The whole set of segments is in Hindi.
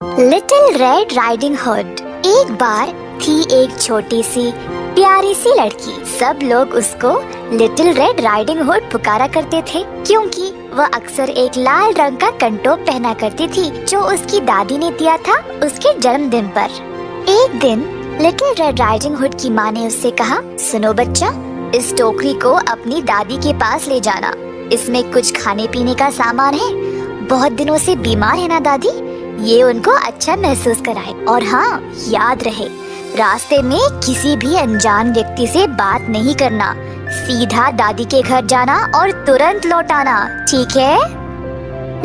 Little red riding hood. एक बार थी एक छोटी सी प्यारी सी लड़की। सब लोग उसको लिटिल रेड राइडिंग हुड पुकारा करते थे क्योंकि वह अक्सर एक लाल रंग का कंटोप पहना करती थी जो उसकी दादी ने दिया था उसके जन्मदिन पर। एक दिन लिटिल रेड राइडिंग हुड की माँ ने उससे कहा, सुनो बच्चा, इस टोकरी को अपनी दादी के पास ले जाना। इसमें कुछ खाने पीने का सामान है। बहुत दिनों से बीमार है ना दादी, ये उनको अच्छा महसूस कराए। और हाँ, याद रहे, रास्ते में किसी भी अनजान व्यक्ति से बात नहीं करना। सीधा दादी के घर जाना और तुरंत लौट आना, ठीक है?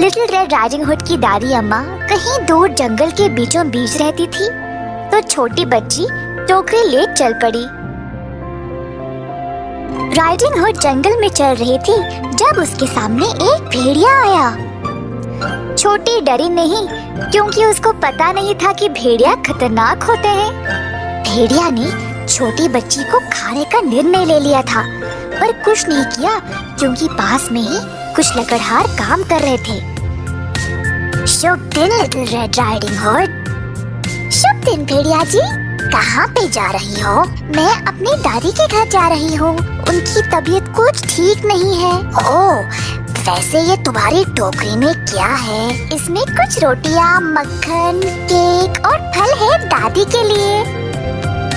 लिटिल रेड राइडिंग हुड की दादी अम्मा कहीं दूर जंगल के बीचों बीच रहती थी, तो छोटी बच्ची टोकरी ले चल पड़ी। राइडिंग हुड जंगल में चल रही थी जब उसके सामने एक भेड़िया आया। छोटी डरी नहीं क्योंकि उसको पता नहीं था कि भेड़िया खतरनाक होते हैं। भेड़िया ने छोटी बच्ची को खाने का निर्णय ले लिया था, पर कुछ नहीं किया क्योंकि पास में ही कुछ लकड़हार काम कर रहे थे। शुभ दिन लिटिल रेड राइडिंग हुड। शुभ दिन भेड़िया जी, कहाँ पे जा रही हो? मैं अपनी दादी के घर जा रही हूँ, उनकी तबीयत कुछ ठीक नहीं है। ओह, वैसे ये तुम्हारी टोकरी में क्या है? इसमें कुछ रोटियां, मक्खन, केक और फल है दादी के लिए।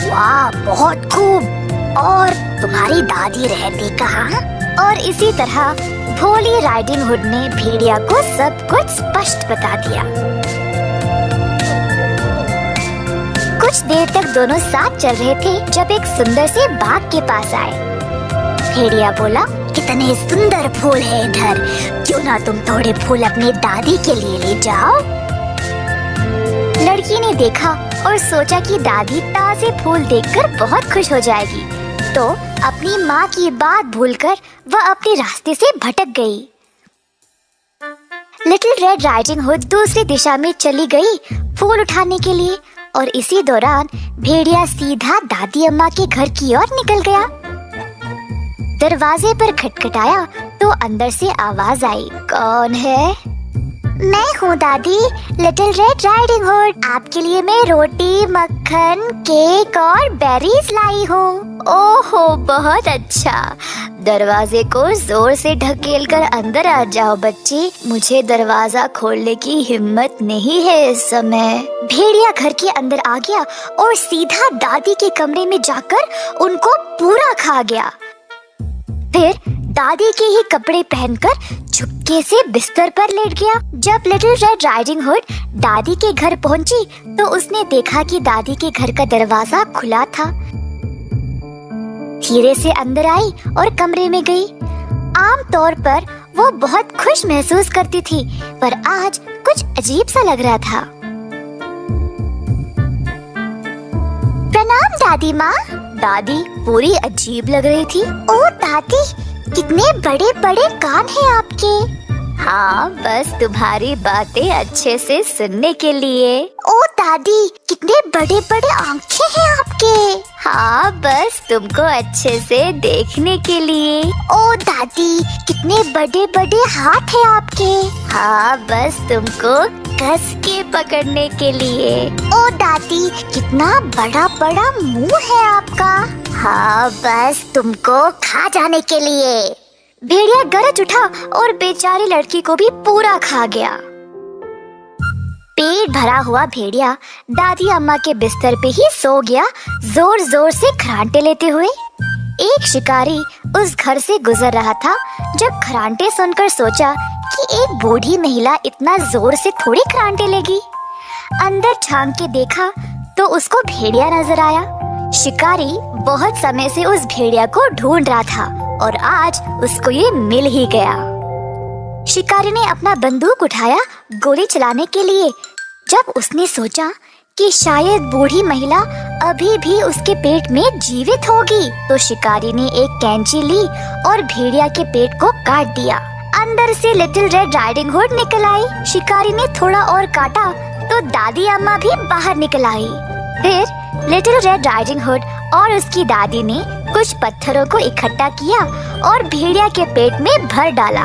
वाह, बहुत खूब। और तुम्हारी दादी रहती कहाँ? और इसी तरह भोली राइडिंग हुड ने भेड़िया को सब कुछ स्पष्ट बता दिया। कुछ देर तक दोनों साथ चल रहे थे जब एक सुंदर से बाग के पास आए। भेड़िया बोला, कितने सुंदर फूल हैं इधर, क्यों ना तुम थोड़े फूल अपनी दादी के लिए ले जाओ? लड़की ने देखा और सोचा कि दादी ताजे फूल देखकर बहुत खुश हो जाएगी, तो अपनी माँ की बात भूलकर वह अपने रास्ते से भटक गई। लिटिल रेड राइडिंग हुड दूसरी दिशा में चली गई फूल उठाने के लिए, और इसी दौरान भेड़िया सीधा दादी अम्मा के घर की ओर निकल गया। दरवाजे पर खटखटाया तो अंदर से आवाज आई, कौन है? मैं हूँ दादी, लिटिल रेड राइडिंग हुड। आपके लिए मैं रोटी, मक्खन, केक और बेरीज लाई हूँ। ओहो, बहुत अच्छा। दरवाजे को जोर से ढकेल कर अंदर आ जाओ बच्ची, मुझे दरवाजा खोलने की हिम्मत नहीं है इस समय। भेड़िया घर के अंदर आ गया और सीधा दादी के कमरे में जाकर उनको पूरा खा गया। फिर दादी के ही कपड़े पहनकर चुपके से बिस्तर पर लेट गया। जब लिटिल रेड राइडिंग हुड दादी के घर पहुंची तो उसने देखा कि दादी के घर का दरवाजा खुला था। धीरे से अंदर आई और कमरे में गई। आम तौर पर वो बहुत खुश महसूस करती थी, पर आज कुछ अजीब सा लग रहा था। प्रणाम दादी माँ। दादी पूरी अजीब लग रही थी। ओ दादी, कितने बड़े बड़े कान हैं आपके। हाँ, बस तुम्हारी बातें अच्छे से सुनने के लिए। ओ दादी, कितने बड़े बड़े आंखें हैं आपके। हाँ, बस तुमको अच्छे से देखने के लिए। ओ दादी, कितने बड़े बड़े हाथ हैं आपके। हाँ, बस तुमको कस के पकड़ने के लिए। ओ दादी, कितना बड़ा बड़ा मुंह है आपका। हाँ, बस तुमको खा जाने के लिए। भेड़िया गरज उठा और बेचारी लड़की को भी पूरा खा गया। पेट भरा हुआ भेड़िया दादी अम्मा के बिस्तर पे ही सो गया, जोर जोर से खरांटे लेते हुए। एक शिकारी उस घर से गुजर रहा था जब खरांटे सुनकर सोचा कि एक बूढ़ी महिला इतना जोर से थोड़ी खरांटे लेगी। अंदर झांक के देखा तो उसको भेड़िया नजर आया। शिकारी बहुत समय से उस भेड़िया को ढूंढ रहा था और आज उसको ये मिल ही गया। शिकारी ने अपना बंदूक उठाया गोली चलाने के लिए। जब उसने सोचा कि शायद बूढ़ी महिला अभी भी उसके पेट में जीवित होगी, तो शिकारी ने एक कैंची ली और भेड़िया के पेट को काट दिया। अंदर से लिटिल रेड राइडिंग हुड निकल आई। शिकारी ने थोड़ा और काटा तो दादी अम्मा भी बाहर निकल आई। फिर लिटिल रेड राइडिंग हुड और उसकी दादी ने कुछ पत्थरों को इकट्ठा किया और भेड़िया के पेट में भर डाला।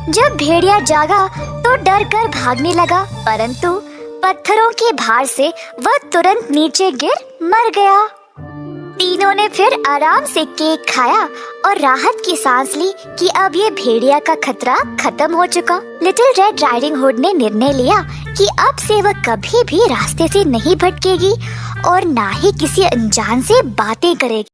जब भेड़िया जागा तो डर कर भागने लगा, परंतु पत्थरों के भार से वह तुरंत नीचे गिर मर गया। तीनों ने फिर आराम से केक खाया और राहत की सांस ली कि अब ये भेड़िया का खतरा खत्म हो चुका। लिटिल रेड राइडिंग हुड ने निर्णय लिया कि अब से वह कभी भी रास्ते से नहीं भटकेगी और ना ही किसी अनजान से बातें करेगी।